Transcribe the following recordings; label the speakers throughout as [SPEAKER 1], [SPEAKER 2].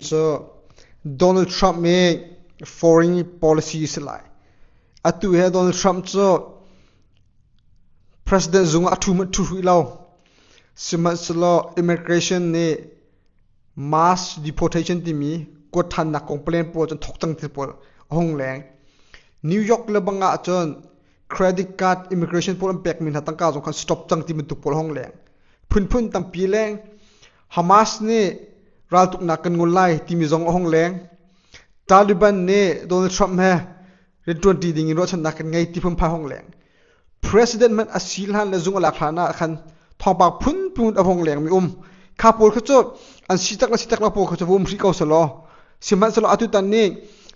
[SPEAKER 1] so Donald Trump me foreign policy selai atu he Donald Trump so President Zunga tu hilau simat selo immigration ne mass deportation timi ko than na complain po chon thoktang ti pol hong leng New York le banga chon credit card immigration po pek min hatang ka jong khan stop chang ti min tu pol hong leng phun tam pi leng Hamas ne ral tuk na kan ngulai ti mi jong hong leng Taliban ne Donald Trump he rin 20 ding in ro chan na kan ngai ti phum pha hong leng President man asil han le zung la khana khan thongpak phun avong leng mi kha pol kho cho an sitak la po kho cho vum ri kaw salo siman salo atu tan ni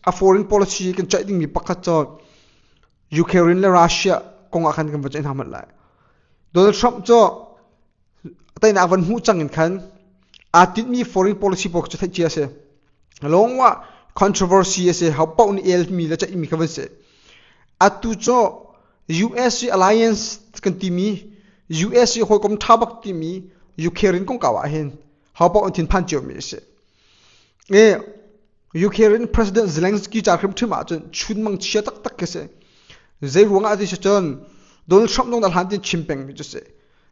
[SPEAKER 1] a foreign policy kan chai ding mi pakhat cho Ukraine le Russia kong akhan kan vachen hamal lai Donald Trump cho tai na van hu chang in khan atit mi foreign policy pok cho thai chia se long wa controversy se how pau ni el mi la cha mi khavan se atu cho US alliance kan ti mi US hoi kom thabak ti mi Ukraine kong kawa hen how pau tin phan cheu mi se e Ukraine President Zelensky cha khrim thima chon chunmang chia tak ke se zai ruanga adi se chon Donald Trump dong dal han tin chimpeng mi se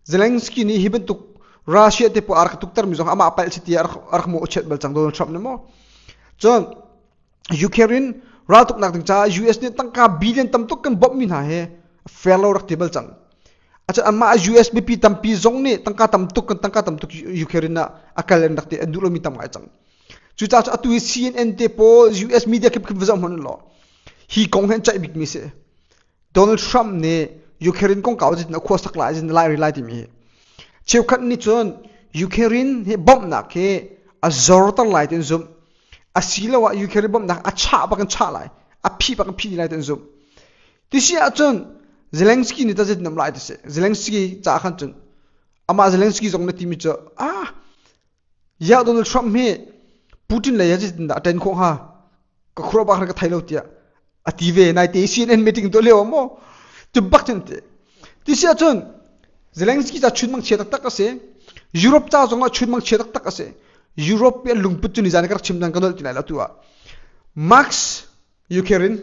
[SPEAKER 1] Zelensky ni hiben tuk Russia te po ark tuk tar mi jong ama apal chiti ark mo chet bal chang Donald Trump ne mo chon Ukraine ra tuk nak cha US ni tangka billion tam tuk kan bob min ha he fellow rak table chang acha amma US bp tam pi jong ni tangka tam tuk Ukraine na akal nak te andulo mi tam ngai chang chu cha atu CNN te po US media kip vazam hon lo hi kong hen chai big mi se Donald Trump ne Ukraine kong kaw jit na khos tak lai jin lai ri ti mi cheu khat ni chon Ukraine he bomb na ke azor ta lai ten zum asila wa Ukraine bomb na acha ba kan cha lai a phi ba kan phi lai ten zum ti sia chon Zelensky ni ta jit nam lai se Zelensky cha khan chon ama Zelensky jong na ti mi cho ya Donald Trump me Putin la ya jit da ten kho ha ka khro ba ka thailo tia ative nai te CNN meeting to lewa mo tu bak chen te ti sia chon Zelensky cha chunmang che tak tak ase Europe cha jong chunmang che tak tak ase Europe pe lungput chuni jan kar chimdan ka dol tinai la tuwa Max Ukraine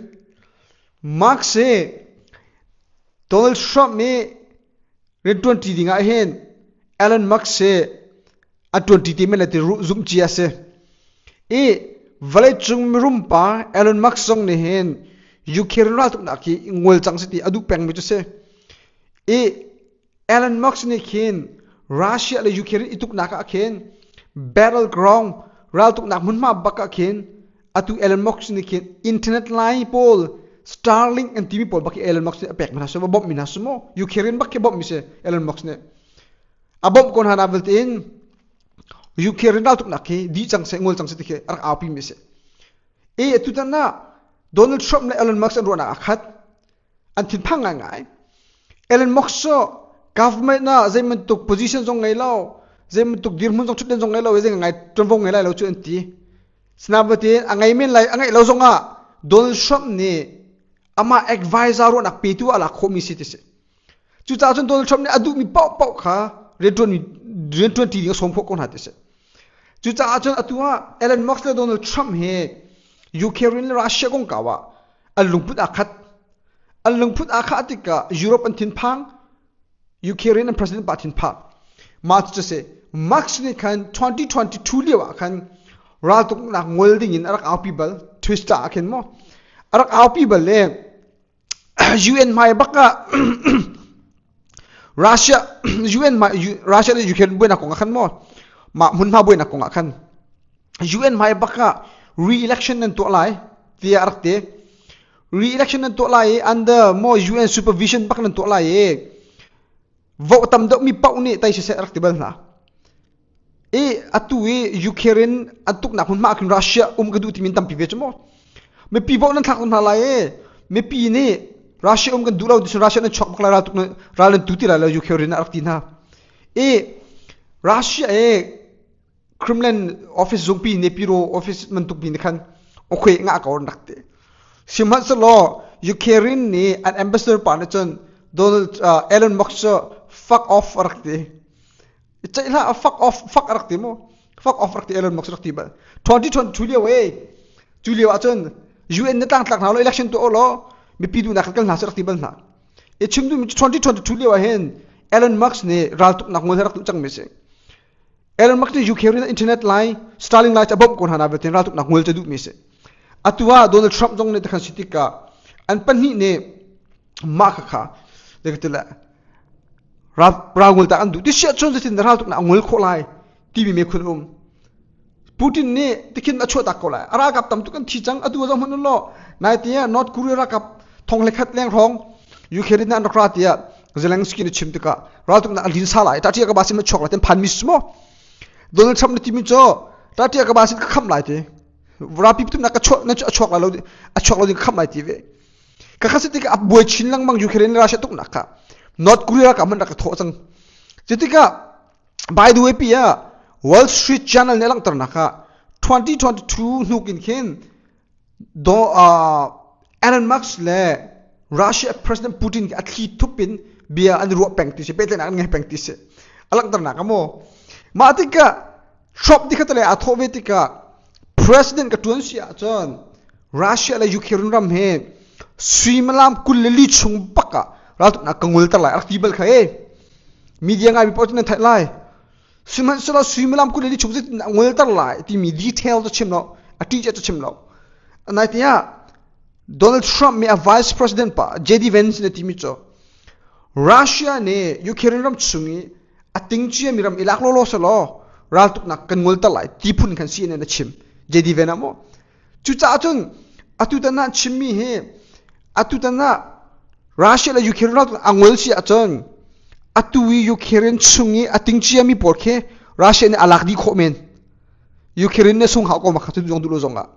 [SPEAKER 1] Max se Donald Trump me red 20 dinga hen Elon Musk se a 20 te mena te zoom chia se e vale chung rum pa Elon Musk song ne hen Ukraine ra tuk na ki ngol chang se ti adu peng mi se e Elon Musk ne khin Russia le Ukraine ituk na ka khin battleground ral tuk na mun ma baka khin atu Elon Musk ne khin internet line pol Starlink and TV pol baki Elon Musk ne apek mana so bob mina sumo Ukraine bakke bob mi se Elon Musk ne abob kon hana veltin Ukraine ral tuk na ki di chang se ngol chang se ti ar api mi se e tu tan na Donald Trump ne Elon Musk ro na khat an thin phang ngai Elon Musk so government na zaiman tuk position jong ngai lao zaiman tuk dirmun jong chuten jong ngai lao zeng ngai tronvong ngai lai lo chu anti snabati angai men lai angai lo zonga Donald Trump ne ama advisor ro nak petu ala khomi city se chu cha chon Donald Trump ne adu mi pau kha retron 20 ding som phok kon hate se chu cha chon atua Elon Musk le Donald Trump he Ukraine le Russia kong kawa alungput akha tika Europe an thin phang Ukraine and President Putin pa march to say Max ni khan 2022 lewa khan ra tuk na ngolding in arak people twista aken mo arak people le UN mai baka Russia UN mai Russia le Ukraine buena ko khan mo ma mun ma buena ko khan UN mai baka re-election nan to lai ti arakte re-election nan to lai under more UN supervision bak nan to lai vote tam do mi pau ni tai se aktibal na e atu e Ukraine atuk na hun ma kin Russia gadu ti min tam pi vechmo me pi vote nan thak na la e me pi ni Russia gan du lo dis Russia na chok bakla ra tuk na ra len tu ti la Ukraine akti na e Russia e Kremlin office zong pi ne piro office man tuk bin khan o khwe nga ka or nakte simat so lo Ukraine ni an ambassador pa na chon Donald Elon Musk fuck off rakte chai la fuck off fuck rakte mo fuck off rakti Elon Musk rakti ba 2022 le we Julia achon UN na tang tlak na lo election to olo mi pidu na kal na rakti ban na e chimdu 2022 le wa hen Elon Musk ne ral tuk nak ngol rak tu chang me se Elon Musk ne UK rin internet line Starlink line abom kon hana betin ral tuk nak ngol chadu me se atua Donald Trump jong ne ta khan sitika an panni ne ma kha dekatela Rahul ta andu this shit chon zatin ral tuk na ngol kholai TV me khulum Putin ne tikin na chota kolai ara kap tam tukan thichang adu jam hon lo naitia North Korea ra kap thong lekhat leng rong Ukraine na Ukratia Zelensky ne chimtika ral tuk na alin salai ta tia ka basim na chokla ten phan mismo Donald Trump ne timi cho ta tia ka basim ka kham lai te ra pip tum na ka chok na chokla lo a chokla din kham lai ti ve ka khasitika aboi chin lang mang Ukraine ra sha tuk na ka North Korea ka man ra ka tho chang jitika by the way pia Wall Street Journal ne lang tar na ka 2022 nukin khen do Elon Musk le Russia President Putin ki athi thupin bia an ro pengti se petlen an nge pengti se alang tar na ka mo matika shop dikhatale athovetika president ka tunsia chon Russia la Ukraine ram he swimlam kulli chung baka rat na kangul tar la article kha e media nga report na thailai Siman sala swimlam kulli chung zit ngol tar lai ti mi detail to chimlo ati je to chimlo anaitia Donald Trump me a vice president pa JD Vance ne ti mi cho Russia ne Ukraine ram chungi ating chia miram ilak lo lo salo ral tuk na kan ngol tar lai ti phun kan si ne na chim JD Vance mo chu cha chung atu ta na chimmi he atu ta na Russia la Ukraine ram angol si achon atui Ukraine chungi ating chia mi porkhe Russia ne alak di khomen Ukraine ne sung ha ko ma khatu jong dulo zonga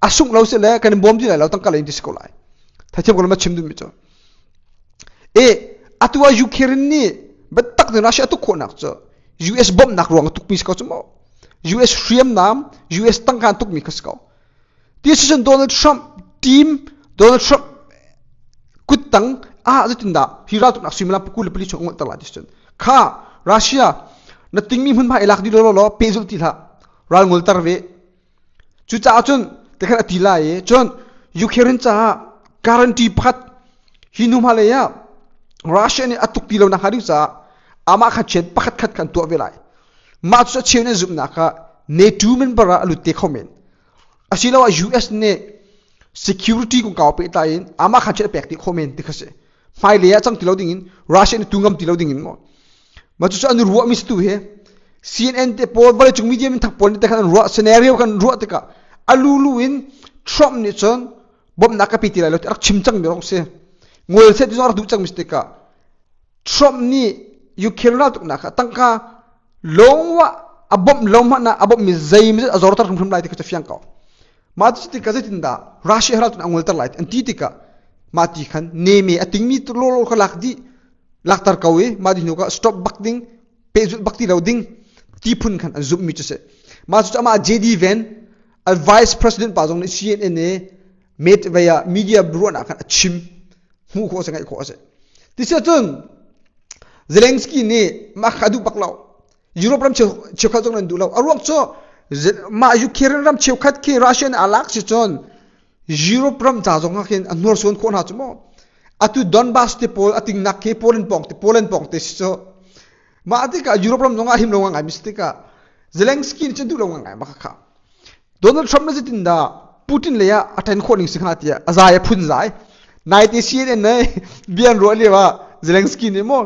[SPEAKER 1] asung lo se le kan bom di la lo tang kala in diskolai thachem ko ma chim du mi cho e atua Ukraine ni betak de Russia tu ko nak cho US bom nak rong tuk mi ko chmo US friam nam US tang kan tuk mi khas ko decision Donald Trump team Donald Trump kutang zatinda hirat nak simla pukul puli chong tala distan kha Russia na tingmi hun ba elak di lo pezul ti la ral ngol tarve chu cha chun tekhan atila e chon Ukraine cha guarantee phat hinum halaya Russia ni atuk ti lo na hari cha ama kha chet pakhat khat kan to velai ma chu chene zum na ka ne tu men bara alu te khomen asila wa US ne security ko ka pe ta in ama kha chet pek ti khomen ti khase mai le chang ti lo ding in Russia ni tungam ti lo ding in mo ma chu an ruwa mis tu he CNN te pol bale chung media min thak pol ni te khan ruwa scenario kan ruwa te ka alulu in Trump ni chon bom na ka pi ti la lo ak chim chang mi rong se ngol se ti zor du chang mis te ka Trump ni Ukraine ra tuk na ka tangka longwa abom longma na abom mi zai mi azor tar thum lai te ka fiang ka ma chu ti ka zetinda Russia ra tuk angol tar lai anti ti ka mati khan neme ating mi to lo kha lak tar kawe madi no ka stop bakding pezul bakti loading tipun khan azum mi chse ma chu ama JD Vance a vice president pa jong ni CNN ne met via media bureau na khan achim hu ko sangai ko ase tisa chun Zelensky ne ma khadu baklaw Europe ram che kha jong nan du law arwak cho ma Ukraine ram che khat ki Russian alak si chon Europe ram cha jong khin anor son khon ha chmo atu Donbass te pol ating nak ke Poland pong te so ma atika Europe ram nonga him longa ngai mistika Zelensky ni chendu longa ngai ma kha Donald Trump na jitinda Putin le ya atain khoning sikhatia azaya phunzai naite CNN ne bian ro lewa Zelensky ni mo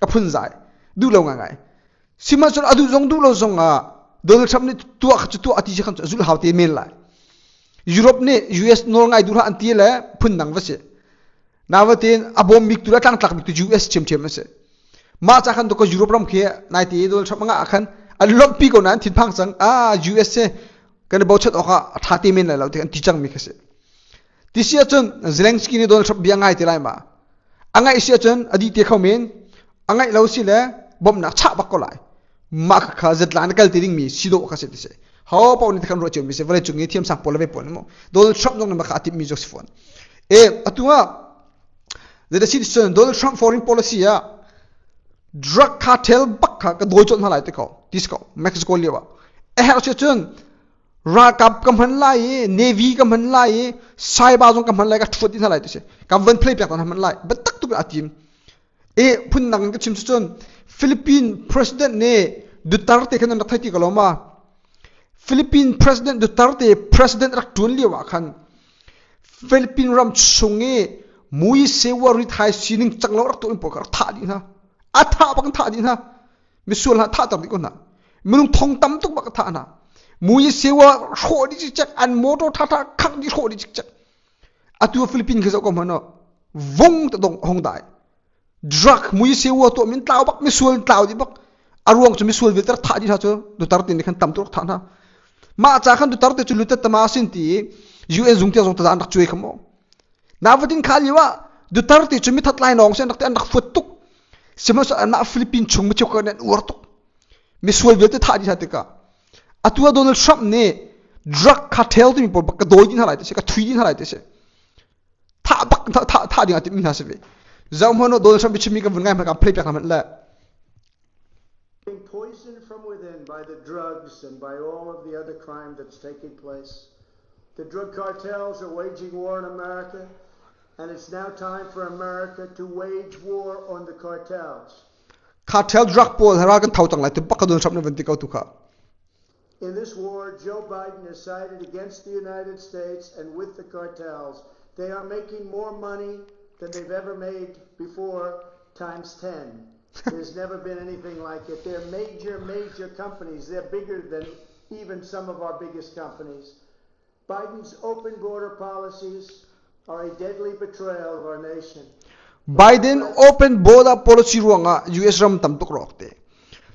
[SPEAKER 1] a phunzai du longa ngai sima chon adu jong du lo zonga Donald Trump ni tu ati khan zul hawte men lai Europe ne US nor ngai du ha anti le phun nang wase nawatin abom mik tu la tang tlak mik tu US chem se ma cha khan to ko Europe ram khe naite Donald Trump nga akhan alom pi ko nan thin phang chang US se kan bauchat oka thati men la te ti chang mi khase tisia chon Zelensky ni Donald Trump biang ai te lai ma angai sia chon adi te khamen angai lo si le bom na cha bak ko lai ma kha zetlan kal tiring mi sido khase te se how pa ni khan ro chem mi se vale chungi thiam sang pol ve pol mo Donald Trump nong ma kha ti mi josephone atua the decision Donald Trump foreign policy ya drug cartel bakha ka doi chon halai te ko disco Mexico lewa her se chun rakap kam han lai navy kam han lai cyber jong kam han lai ka thut din lai te se kam van play pek tan han lai but tak tu atim phun nang ka chim chun Philippine president ne Duterte kan nak thai ti kaloma Philippine president Duterte president rak tun liwa khan Philippine ram chunge mui sewa ri thai sining changlo rak tu impor tha di na atha bang tha di na misul ha tha tar di ko na minung thong tam tuk bak tha na mui sewa sho di chak an moto tha tha khak di sho di chak atu Philippine khazo ko mano vong ta dong hong dai drug mui sewa to min tlaw bak misul tlaw di bak arwang chu misul vil tar tha di tha chu Duterte ni khan tam tuk tha na ma cha khan Duterte chu lutat tama sin ti UN zung tia zong ta andak chui khamo nawadin khaliwa Duterte chu mi that lai nong sen nak andak fut tuk sima so na Philippine chung mi chok nen ur tuk misul vil ta di tha te ka atua Donald Trump ne drug cartel ti mi por bak doi din halai te se ka thui din halai te se tha bak tha ding ati min ha se ve zam hono Donald Trump bi chimi ka vun ngai ma ka play back la
[SPEAKER 2] being poisoned from within by the drugs and by all of the other crime that's taking place. The drug cartels are waging war in America, and it's now time for America to wage war on the cartels.
[SPEAKER 1] Cartel drug pol hara kan thau tang lai te bak Donald Trump ne venti ka tu kha
[SPEAKER 2] In this war, Joe Biden has sided against the United States and with the cartels. They are making more money than they've ever made before, times 10. There's never been anything like it. They're major companies. They're bigger than even some of our biggest companies. Biden's open border policies are a deadly betrayal of our nation.
[SPEAKER 1] Biden open border policy ruanga US ram tam tuk rok te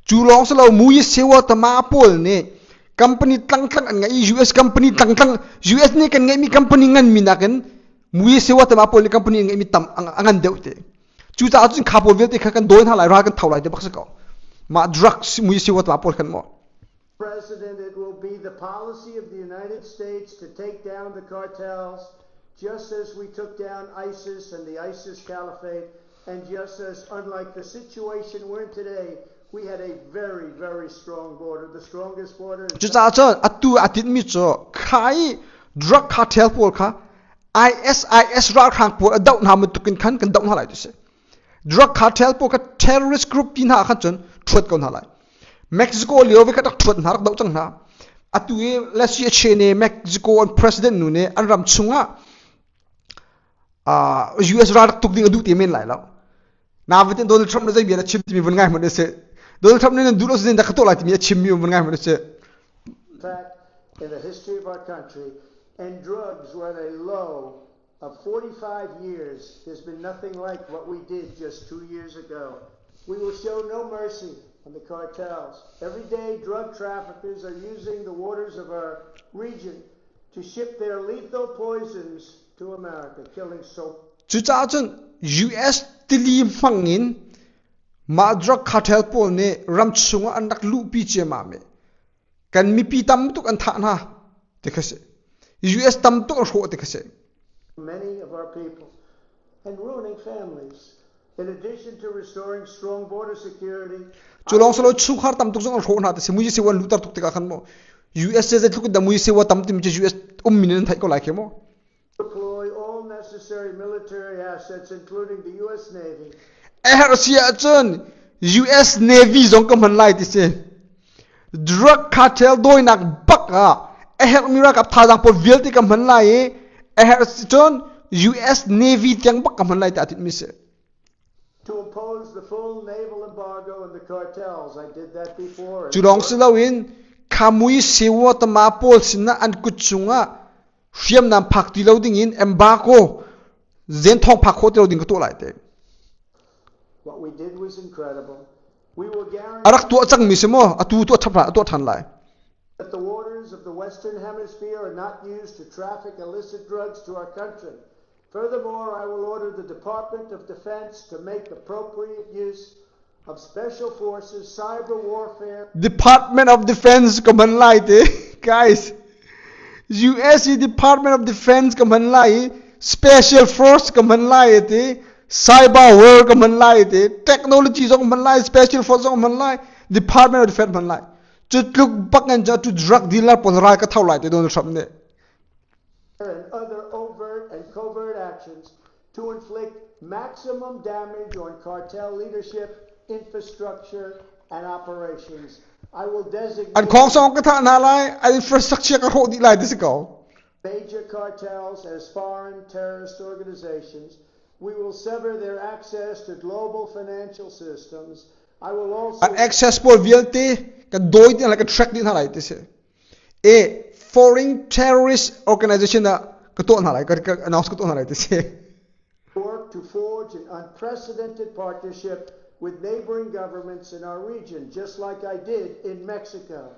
[SPEAKER 1] chu long salo mui sewa tama pol ne company tlang an ngai US company tlang US ne kan ngai mi company ngan mi na kan mui sewa tama pol ne company ngai mi tam angan deute chu ta chu kha pol vel te kha kan doin halai ra kan thaulai te baksa ko ma drugs mui sewa tama pol kan mo
[SPEAKER 2] President, it will be the policy of the United States to take down the cartels, just as we took down ISIS and the ISIS caliphate, and just as, unlike the situation we're in today, we had a very strong border, the strongest border.
[SPEAKER 1] chu cha atu atit mi cho khai drug cartel pol kha IS ra khang pol adau na mu tukin khan kan dau halai se drug cartel pol ka terrorist group tin ha kha chon thot kon halai Mexico liowe ka tak thot nar dau chang na atu e lesi chene Mexico on president nu ne anram chunga US ra tuk ding adu ti men lai law na vitin Donald Trump na jai bia na chim ti mi bun ngai mo de se Donald Trump ne du lo sin da ka to la ti mi chim mi bun ngai mo de se
[SPEAKER 2] In fact, in the history of our country, and drugs were at a low of 45 years. There's been nothing like what we did just 2 years ago. We will show no mercy on the cartels. Every day, drug traffickers are using the waters of our region to ship their lethal poisons to America, killing so.
[SPEAKER 1] chu cha chun US tili mangin ma drug cartel pol ne ram chunga anak lu pi che ma me kan mi pi tam tuk an tha na te khase US tam tuk ro te khase
[SPEAKER 2] Many of our people and ruining families. In addition to restoring strong border security,
[SPEAKER 1] chu long salo chu khar tam tuk jong ro na te se mu se wan lu tar tuk te ka khan mo US se tuk da mu se wa tam tim che US min thai ko lai ke mo
[SPEAKER 2] deploy all necessary military assets, including the U.S. Navy.
[SPEAKER 1] Russia chun US Navy zong kam han lai ti se drug cartel doi nak bak a mira kap tha jang por vil ti kam han lai chun US Navy tiang bak kam han lai ta ti mi se
[SPEAKER 2] To impose the full naval embargo on the cartels. I did that before.
[SPEAKER 1] chulong silawin khamui sewa tama pol sinna an kuchunga hriam nam phak ti lo ding in embargo zen thong phak kho ti lo ding ko to lai te
[SPEAKER 2] What we did was incredible. We will guarantee
[SPEAKER 1] arak tu chang mi se mo atu to thapra to than lai
[SPEAKER 2] that the waters of the Western Hemisphere are not used to traffic illicit drugs to our country. Furthermore, I will order the Department of Defense to make appropriate use of special forces, cyber warfare.
[SPEAKER 1] Department of Defense kam han lai te guys US Department of Defense kam han lai special force kam han lai te cyber war kam han lai te technology zong man lai special force zong man lai Department of Defense man lai chut look back and to drug dealer pon rai ka thau lai te Donald Trump ne
[SPEAKER 2] and other overt and covert actions to inflict maximum damage on cartel leadership, infrastructure, and operations. I will designate
[SPEAKER 1] an khong song ka tha na lai an infrastructure ka ho di lai this go
[SPEAKER 2] major cartels as foreign terrorist organizations. We will sever their access to global financial systems. I will also
[SPEAKER 1] an access for VLT ka doi din like a track din halai te se a foreign terrorist organization na ka to na lai ka announce ka to na lai te se
[SPEAKER 2] work to forge an unprecedented partnership with neighboring governments in our region, just like I did in Mexico.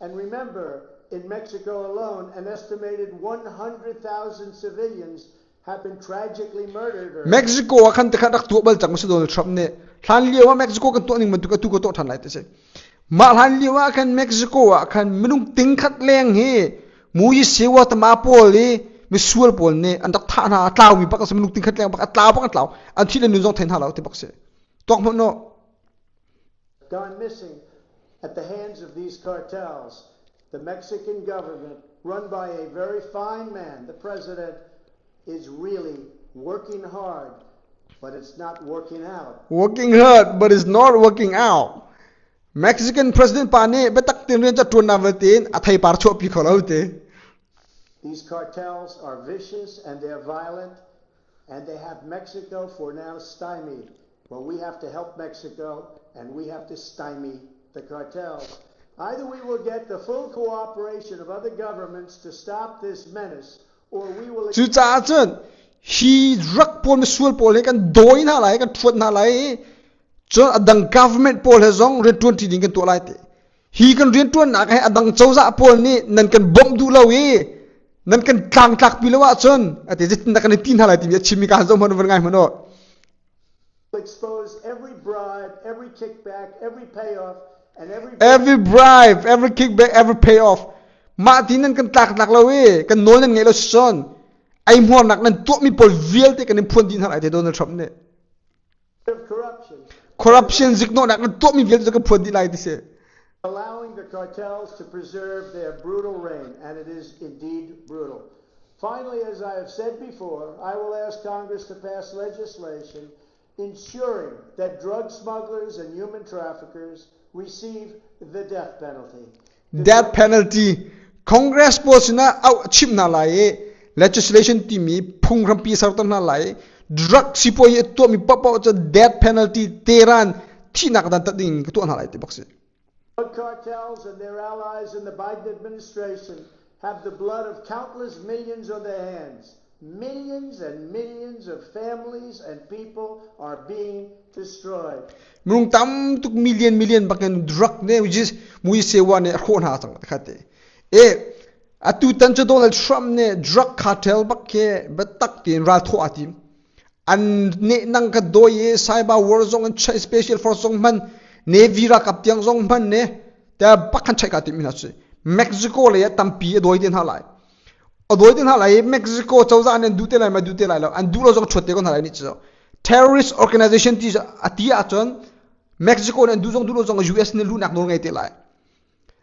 [SPEAKER 2] And remember, in Mexico alone, an estimated 100,000 civilians have been tragically murdered.
[SPEAKER 1] Mexico akan te khadak tu bal chang Donald Trump ne than liwa Mexico kan to ning man tu ka to than lai te se ma than liwa kan Mexico akan minung ting khat leng he mui sewa ta ma pol li mi sual pol ne an dak tha na tlaw mi pak sa minung ting khat leng pak tlaw pak tlaw an thile nu jong then halaw te bak se tok mo no
[SPEAKER 2] gone missing at the hands of these cartels. The Mexican government, run by a very fine man, the president, is really working hard, but it's not working out.
[SPEAKER 1] Working hard, but it's not working out. Mexican President pane betak tin ren cha tun na vetin athai par chop pi kholaute.
[SPEAKER 2] These cartels are vicious and they're violent, and they have Mexico for now stymied. Well, we have to help Mexico, and we have to stymie the cartels. Either we will get the full cooperation of other governments to stop this menace, or we will...
[SPEAKER 1] Chu cha chen, he drug pol misul pol kan doi na lai kan thut na lai, chon adang government pol hezong ren 20 ding kan to lai te. He kan ren tuan na kai adang chauza pol ni nan kan bom du lawi, nan kan klang tlak pilawa chon, ate jit na kan tin halai ti chimi ka zong man ngai mano.
[SPEAKER 2] Expose every bribe, every kickback, every payoff, and
[SPEAKER 1] every bribe, every kickback, every payoff. Ma tinan kan tak lawi, kan nolan ngai lo son. Ai mo nak nan to mi pol VLT kan phun din halai te Donald Trump ne. Corruption zikno nak nan to mi VLT kan phun din lai se.
[SPEAKER 2] Allowing the cartels to preserve their brutal reign, and it is indeed brutal. Finally, as I have said before, I will ask Congress to pass legislation ensuring that drug smugglers and human traffickers receive the death penalty.
[SPEAKER 1] Death penalty. Congress posna out chip na lai legislation timi phung ram pi sartan na lai drug sipo ye to mi papa cha death penalty teran thinak dan ta ding to na lai te bakse.
[SPEAKER 2] Drug cartels and their allies in the Biden administration have the blood of countless millions on their hands. Millions and millions of families and people are being destroyed.
[SPEAKER 1] Mung tam tuk million bakan drug ne which is mui sewa ne khon ha sang khate. Atu tan cha Donald Trump ne drug cartel bakke batak tin ra tho atim. An ne nang ka doye cyber war zong and special force zong man navy ra kap tiang zong man ne ta bakhan chai ka tim na chi. Mexico le tampi doi din halai. Odoi din halai Mexico chauza an dute lai ma dute lai lo an dulo jong chote kon halai ni cho terrorist organization ti atia chon Mexico an du jong dulo jong US ne lu nak no ngai te lai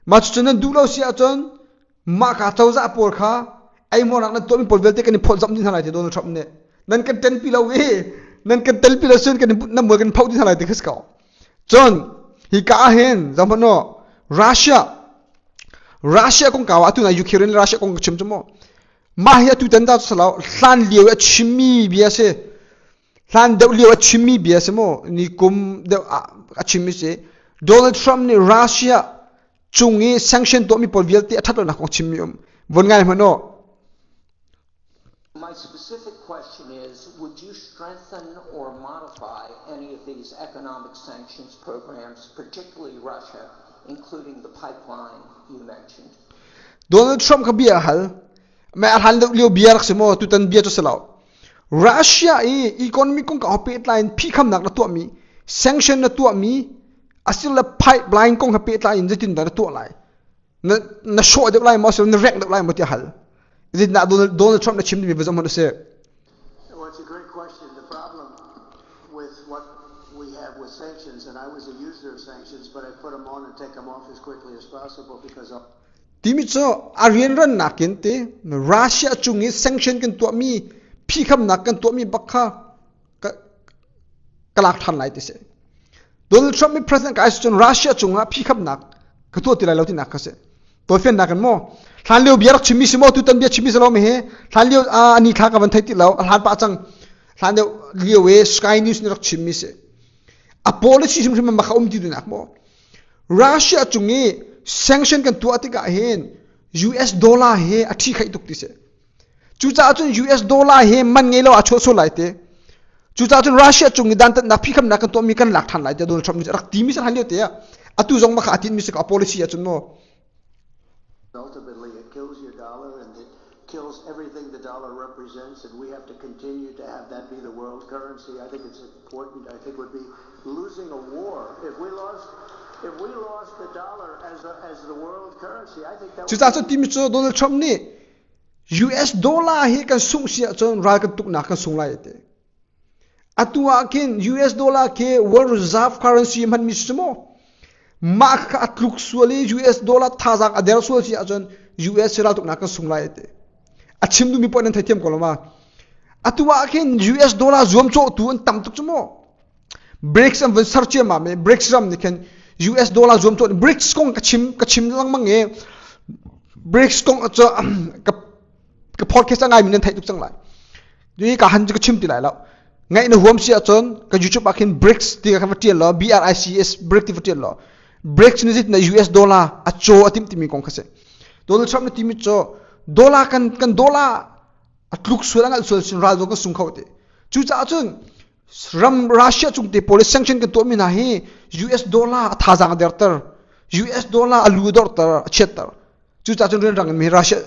[SPEAKER 1] ma chon an dulo sia chon ma ka chauza por kha ai mo nak na to mi pol velte kan phol jam din halai te Donald Trump ne nan kan ten pi lo we nan kan tel pi lo sun kan na mo kan phau din halai te khis ka chon hi ka hen zamano Russia kong kawa tu na Ukraine Russia kong chim chmo Mahia tu tanda salau san liu chimi biase san de liu chimi biase mo ni kum de chimi se Donald Trump ni Russia chungi sanction to mi pol VLT athat na kong chimi von ngai mano.
[SPEAKER 3] My specific question is, would you strengthen or modify any of these economic sanctions programs, particularly Russia, including the pipeline you mentioned?
[SPEAKER 1] Donald Trump ka biya hal मैं हाल लियो बियर से मो तुतन बियर तो सलाओ Russia economy को का पेट लाइन फी खम नक तो मी सैंक्शन न तो मी असिल पाइपलाइन को का पेट लाइन जतिन द तो लाई न शो द लाइन मसल न रेक द लाइन मत हल is it not Donald Trump न चिम दी बिजम न से
[SPEAKER 2] Well, it's a great question. The problem with what we have with sanctions, and I was a user of sanctions, but I put them on and take them off as quickly as possible because of.
[SPEAKER 1] Timicho Aryan ran nakinte Russia chungi sanction kan to mi phi kham nak kan to mi bakha kalak than lai tise Donald Trump mi president ka isun Russia chunga phi kham nak ka to tilai lauti nak kase to fen nak mo than leu biarak chimi simo tu tan bia chimi salo me he than leu ani kha ka ban thai ti lau han pa chang than leu we sky news ni rak chimi se a policy sim ma kha ti du nak mo Russia chungi sanction kan tu atika hen US dollar he athi khai tuk tise chu cha chun US dollar he man ngei lo a cho so lai te chu cha chun Russia chung dan ta na phi kham na kan to mi kan lak than lai te Donald Trump ni rak ti mi san han le te atu jong ma kha tin mi se ka policy a chun no
[SPEAKER 2] Ultimately, it kills your dollar and it kills everything the dollar represents, and we have to continue to have that be the world currency. I think it's important. I think would be losing a war if we lost the dollar as the world currency. I think that.
[SPEAKER 1] Chu cha chun ti mi cho Donald Trump ni US dollar he kan sung sia chon ra kan tuk na kan sung lai te atua kin US dollar ke world reserve currency man mi smo ma ka atluk suali US dollar thazak adel sual sia chon US ra tuk na kan sung lai te achim du mi pon thai them koloma atua kin US dollar zom cho tu an tam tuk chmo BRICS am sarche ma me BRICS ram ni ken US dollar zom cho BRICS kong kachim lang mange BRICS kong cho ka podcast ngai min thai tuk chang lai dui ka han ka chim ti lai la ngai na huam sia chon ka YouTube akin BRICS ti ka fatia lo BRICS BRICS ti fatia lo BRICS ni zit na US dollar a cho atim timi kong khase Donald Trump na timi cho dollar kan dollar atluk sulang al sul sin ral ka sung khawte chu cha chun ram Russia chung te police sanction kan to mi na hi US dollar thazang dertar US dollar alu dor tar chetar chu cha chun rang mi Russia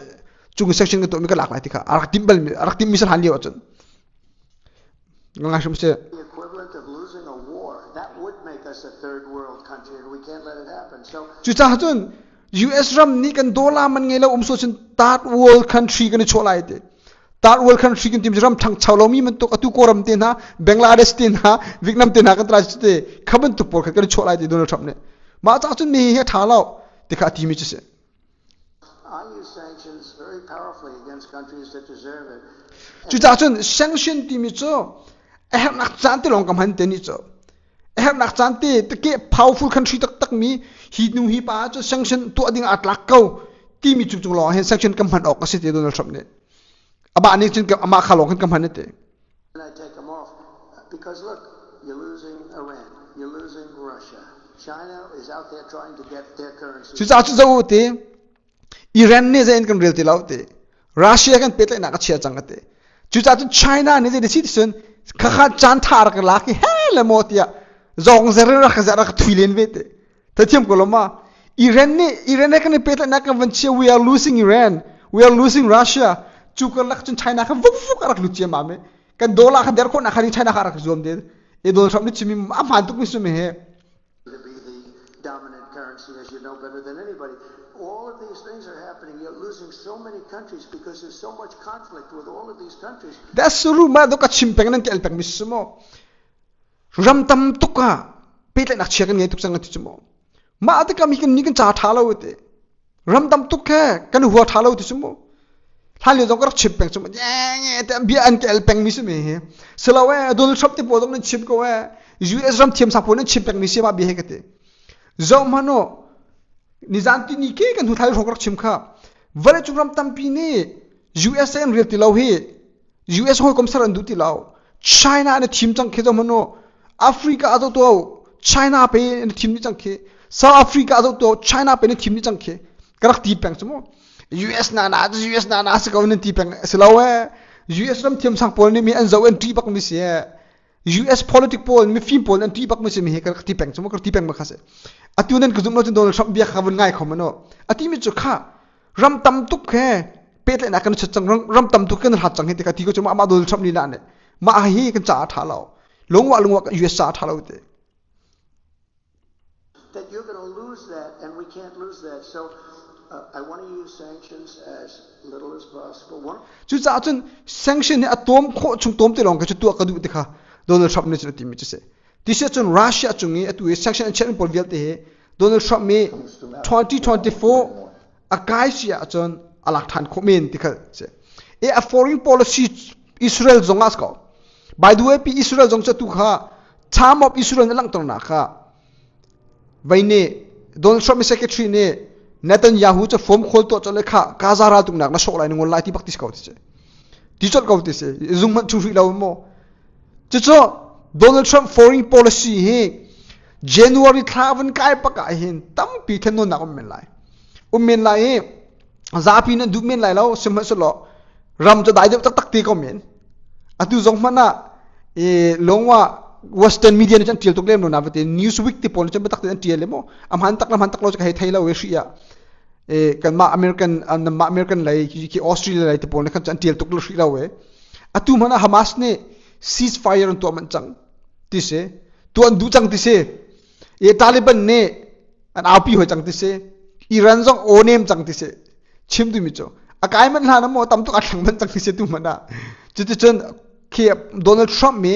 [SPEAKER 1] chung sanction kan to mi ka lak lai ti kha arak tim mi san han liwa chun ngang shum se
[SPEAKER 2] the equivalent of losing a war. That would make us a third world country, and we can't let it happen. So.
[SPEAKER 1] chu cha chun US ram ni kan dollar man ngela so chin third world country kan cholai te third world country kan tim ram thang chawlo mi man to atu koram te na Bangladesh te na Vietnam te na kan tra te khaban tu por kan cholai te Donald Trump ne ma cha chun ni he thalao te kha ti mi che se
[SPEAKER 2] I use sanctions very powerfully against countries that deserve it.
[SPEAKER 1] chu cha chun sanction ti mi cho have nak chan te long kam han te ni cho have nak chan te ke powerful country tak mi hi nu hi pa cho sanction to ading at lak kau ti mi chu chu lo hen sanction kam han ok ka se te Donald Trump ne aba ani chin kam ama khalong kam han te
[SPEAKER 2] And I take them off because look, you're losing Iran, you're losing Russia. China is out there trying to get their currency.
[SPEAKER 1] chu cha chu zo te Iran ne zain kan real te lau te Russia kan petle na ka chia chang te chu cha chu China ne de citizen kha chan thar ka la ki hele motia zong zera ra thuilen ve te tathiam koloma Iran ne kan petle na kan van we are losing Iran, we are losing Russia chu ka lak chun China ka vuk arak lu che ma me kan dola ka der ko na khari China ka rak zom de e Donald Trump ni chimi ma man tuk mi su me he
[SPEAKER 2] To be the dominant currency, as you know better than anybody. All of these things are happening. You're losing so many countries because there's so much conflict with all of these countries.
[SPEAKER 1] that's suru ma do ka chimpeng nan kel peng mismo ram tam tuka petle nak chekan ngai tuk sang ti chmo ma ata ka mi kan ni kan cha thalo te ram tam tuk he kan huwa thalo ti chmo thali jong ka chimpeng chmo ye te bi an kel peng mi me he selawe Donald Trump te podong ni chip ko we US ram thiam sa pon chimpeng mi se ma bi he kate zo mano nizanti ni ke kan hu thai rokrak chimkha vale churam tampi ni USA and real ti lau hi US ho komsar an du ti lau China ne thim chang khe mano Africa ado to China pe ne thim ni chang khe South Africa ado to China pe ne thim ni chang khe karak ti peng chmo US na se ko ne ti peng selawe US ram thim sang pol ni mi an zo en ti bak mi se US politic pol mi film pol an ti bak mi se mi he karak ti peng chmo karak ti peng ma khase atunen kuzum no Donald Trump bia khaban ngai khomano ati mi chu kha ram tam tuk khe petle na kan chang ram tam tuk kan hat chang he ka ti ko chuma ama Donald Trump ni na ne ma hi kan cha thalao longwa US cha thalao te
[SPEAKER 2] That you're going to lose that, and we can't lose that. So I want to use sanctions as little as possible.
[SPEAKER 1] chu cha chun sanction ne atom kho chung tom te long ka chu tu ka du te kha Donald Trump ne chu ti mi chu se This is on Russia chungi atu sanction and check pol vialte Donald Trump me 2024 akai sia chon alak than khomen tikhal che a foreign policy Israel zongas ko by the way pi Israel zong cha tu kha time of Israel na lang tong na kha vaine Donald Trump secretary ne Netanyahu cha form khol to chale kha Gaza ra tung nak na so lai ngol lai ti baktis ko che ti chot ko ti se zung man chu ri law mo che cho Donald Trump foreign policy he January 11 kai pa ka hin tam pi then no na ko men lai za pi na du men lai law sem so lo ram cha dai de tak tak ti ko men atu zong mana longwa Western media ni chan tiel tok lem no na vate Newsweek ti pol chan batak ti tiel lemo am han tak lo ka he thaila we shia kan ma American lai ki Australia lai ti pol khan chan tiel tok lo shira we atu mana Hamas ne ceasefire on to man chang ti se tu an du chang ti se Taliban ne an api ho chang ti se Iran jong onem chang ti se chim du mi cho akai man hana mo tam to athang man chang ti se tu mana chu chen ke Donald Trump me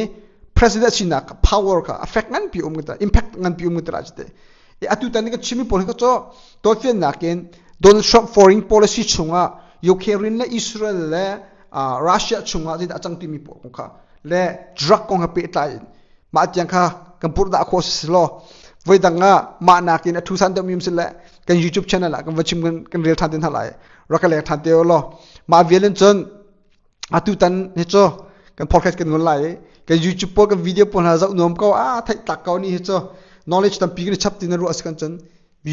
[SPEAKER 1] president china power ka affect ngan pi umgata impact ngan pi umgata rajte atu tani ka chimi pol ka cho to fen na ken Donald Trump foreign policy chunga Ukraine le Israel le Russia chunga ji achang ti mi po kha le drug kong ha pe tai ma tyang kha kampur da kho lo voi danga ma na kin athu san dam yum se le kan YouTube channel la kan wachim kan real than den halai rakale than te lo ma violin chon atu tan ne cho kan podcast kan lai kan YouTube po kan video po na zau nom ko thai tak ko ni cho knowledge tam pi ni chap tin ru as kan chan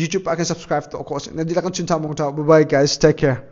[SPEAKER 1] YouTube akan subscribe to course na dila kan chun tha mong tha bye bye guys take care